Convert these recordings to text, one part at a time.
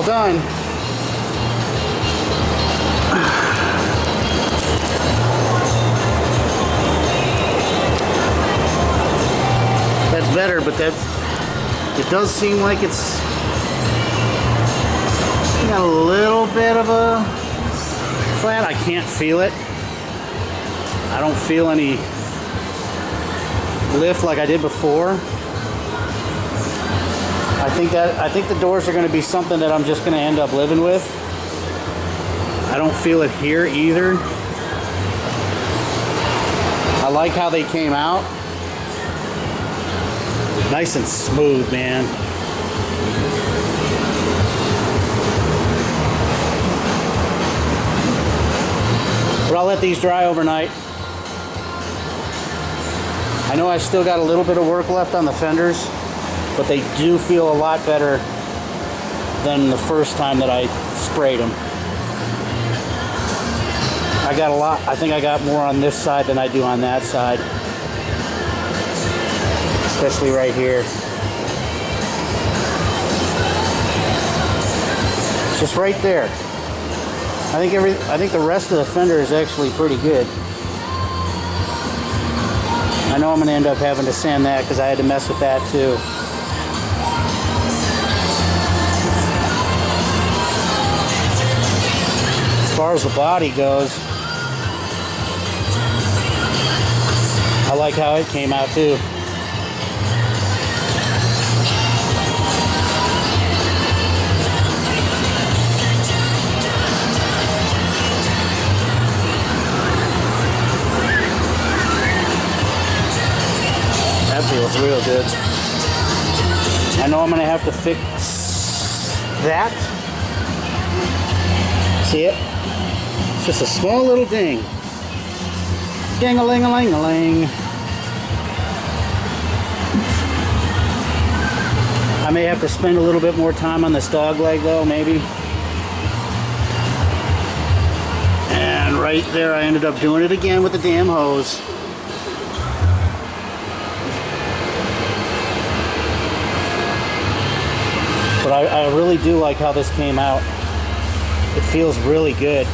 all done. That's better, but it does seem like it's got a little bit of a flat. I can't feel it. I don't feel any lift like I did before. I think the doors are going to be something that I'm just going to end up living with. I don't feel it here either. I like how they came out. Nice and smooth, man. But I'll let these dry overnight. I know I still got a little bit of work left on the fenders, but they do feel a lot better than the first time that I sprayed them. I think I got more on this side than I do on that side. Especially right here. It's just right there. I think the rest of the fender is actually pretty good. I know I'm going to end up having to sand that because I had to mess with that too. As far as the body goes, I like how it came out too. That feels real good. I know I'm going to have to fix that. See it? It's just a small little ding. Ding-a-ling-a-ling-a-ling. I may have to spend a little bit more time on this dog leg though, maybe. And right there I ended up doing it again with the damn hose. But I really do like how this came out. It feels really good.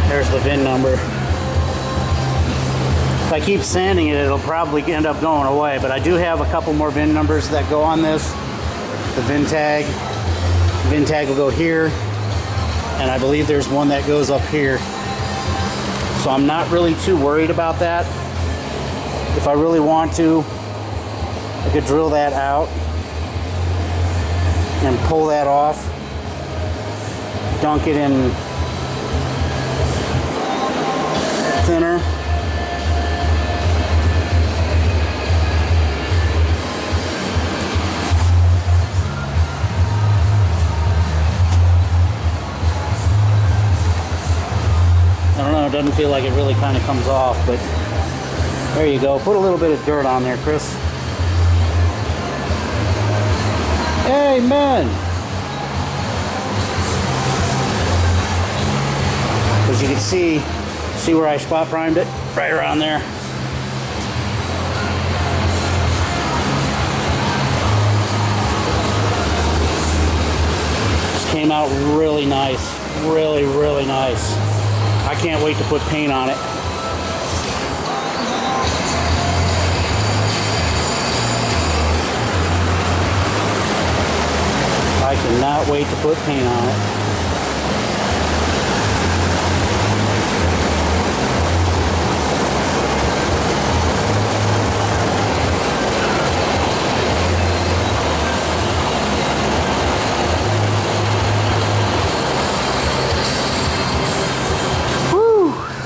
There's the VIN number. If I keep sanding it, it'll probably end up going away, but I do have a couple more VIN numbers that go on this. The VIN tag. The VIN tag will go here, and I believe there's one that goes up here. So I'm not really too worried about that. If I really want to, I could drill that out and pull that off, dunk it in thinner. I don't know, it doesn't feel like it really kind of comes off, but there you go. Put a little bit of dirt on there, Chris. Amen. As you can see where I spot primed it? Right around there. This came out really nice. Really, really nice. I can't wait to put paint on it. I cannot wait to put paint on it.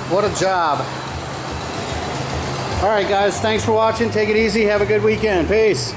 What a job. All right, guys, thanks for watching. Take it easy. Have a good weekend. Peace.